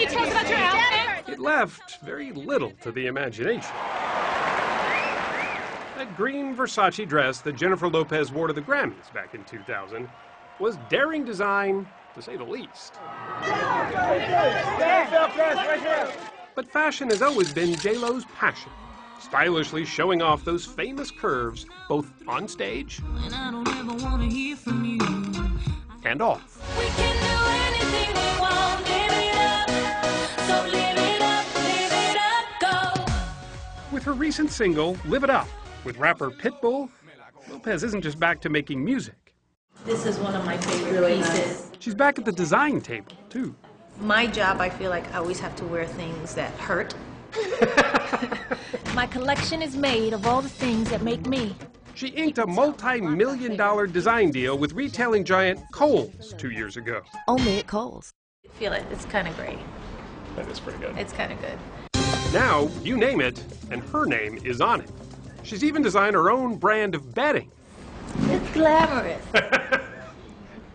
you tell us about your outfit? It left very little to the imagination. That green Versace dress that Jennifer Lopez wore to the Grammys back in 2000 was daring design, to say the least. But fashion has always been J-Lo's passion, stylishly showing off those famous curves both on stage and off. We can do anything we want, live it up. So live it up, go. With her recent single, Live It Up, with rapper Pitbull, Lopez isn't just back to making music. This is one of my favorite pieces. She's back at the design table, too. My job, I feel like I always have to wear things that hurt. My collection is made of all the things that make me. She inked a multi-million-dollar design deal with retailing giant Kohl's 2 years ago. Only at Kohl's. I feel it. It's kind of great. That is pretty good. It's kind of good. Now, you name it, and her name is on it. She's even designed her own brand of bedding. It's glamorous.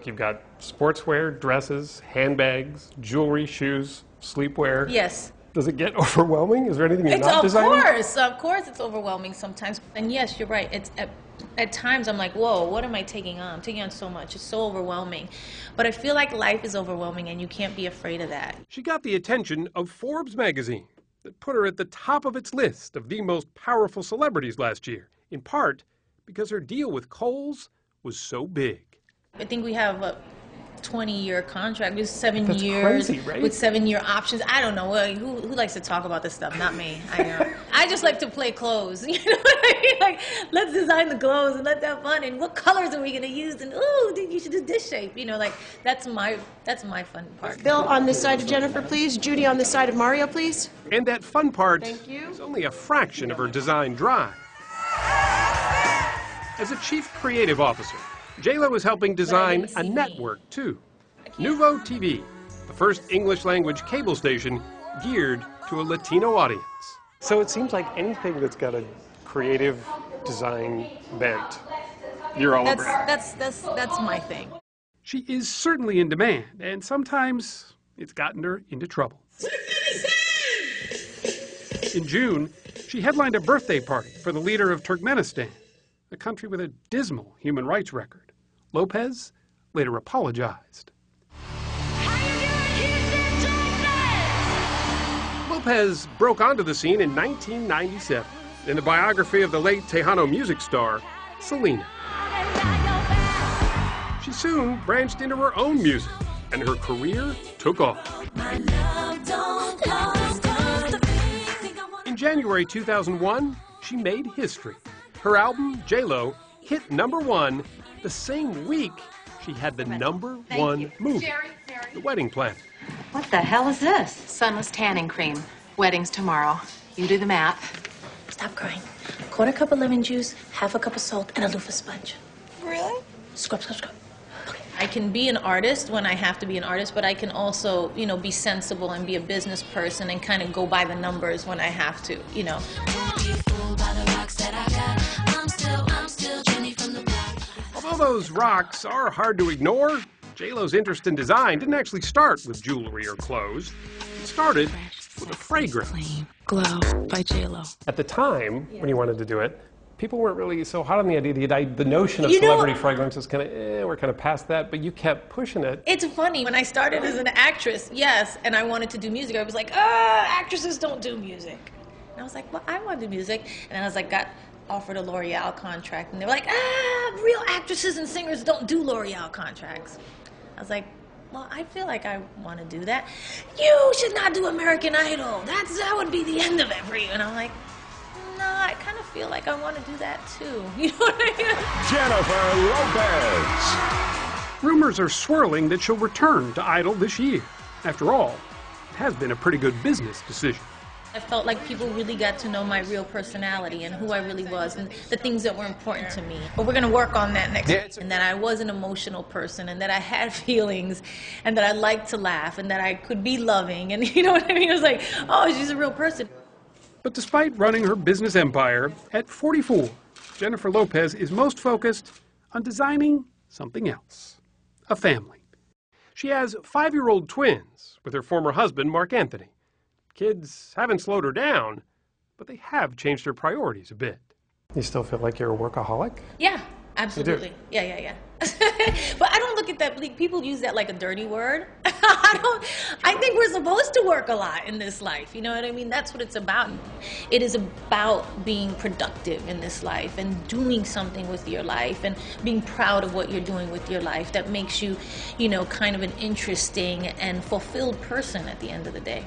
You've got sportswear, dresses, handbags, jewelry, shoes, sleepwear. Yes. Does it get overwhelming? Is there anything you're It's not designing? Of course it's overwhelming sometimes. And yes, you're right. It's at times I'm like, whoa, what am I taking on? I'm taking on so much. It's so overwhelming. But I feel like life is overwhelming and you can't be afraid of that. She got the attention of Forbes magazine that put her at the top of its list of the most powerful celebrities last year, in part because her deal with Kohl's was so big. I think we have a 20-year contract with 7 That's years, crazy, right? with 7-year options. I don't know. Who likes to talk about this stuff? Not me. I know. I just like to play clothes. You know what I mean? Like, let's design the clothes and let's have fun. And what colors are we going to use? And ooh, you should do this shape. You know, like that's my fun part. Bill on this side of Jennifer, please. Judy on this side of Mario, please. And that fun part Thank you. is only a fraction of her design drive. As a chief creative officer, J-Lo is helping design a network, too. Nouveau TV, the first English-language cable station geared to a Latino audience. So it seems like anything that's got a creative design bent, you're all over it. That's my thing. She is certainly in demand, and sometimes it's gotten her into trouble. In June, she headlined a birthday party for the leader of Turkmenistan, a country with a dismal human rights record. Lopez later apologized. Lopez broke onto the scene in 1997 in the biography of the late Tejano music star, Selena. She soon branched into her own music, and her career took off. In January 2001, she made history. Her album, J-Lo, hit #1 the same week she had the #1 movie, The Wedding Planet. What the hell is this? Sunless tanning cream. Wedding's tomorrow. You do the math. Stop crying. 1/4 cup of lemon juice, 1/2 cup of salt, and a loofah sponge. Really? Scrub, scrub, scrub. Okay. I can be an artist when I have to be an artist, but I can also, you know, be sensible and be a business person and kind of go by the numbers when I have to, you know. Although those rocks are hard to ignore, J-Lo's interest in design didn't actually start with jewelry or clothes. It started with a fragrance. Clean Glow by J-Lo. At the time, when you wanted to do it, people weren't really so hot on the idea. The notion of celebrity fragrance is kind of, we're kind of past that, but you kept pushing it. It's funny, when I started as an actress, yes, and I wanted to do music, I was like, actresses don't do music. And I was like, well, I want to do music. And then I was like, got offered a L'Oreal contract, and they were like, real actresses and singers don't do L'Oreal contracts. I was like, well, I feel like I want to do that. You should not do American Idol. That would be the end of it for you. And I'm like, no, I kind of feel like I want to do that too. You know what I Jennifer Lopez. Rumors are swirling that she'll return to Idol this year. After all, it has been a pretty good business decision. I felt like people really got to know my real personality and who I really was and the things that were important to me. But we're going to work on that next year. And that I was an emotional person and that I had feelings and that I liked to laugh and that I could be loving. And you know what I mean? It was like, oh, she's a real person. But despite running her business empire, at 44, Jennifer Lopez is most focused on designing something else, a family. She has 5-year-old twins with her former husband, Mark Anthony. Kids haven't slowed her down, but they have changed her priorities a bit. You still feel like you're a workaholic? Yeah, absolutely. Yeah. But I don't look at that. People use that like a dirty word. I think we're supposed to work a lot in this life. You know what I mean? That's what it's about. It is about being productive in this life and doing something with your life and being proud of what you're doing with your life that makes you, kind of an interesting and fulfilled person at the end of the day.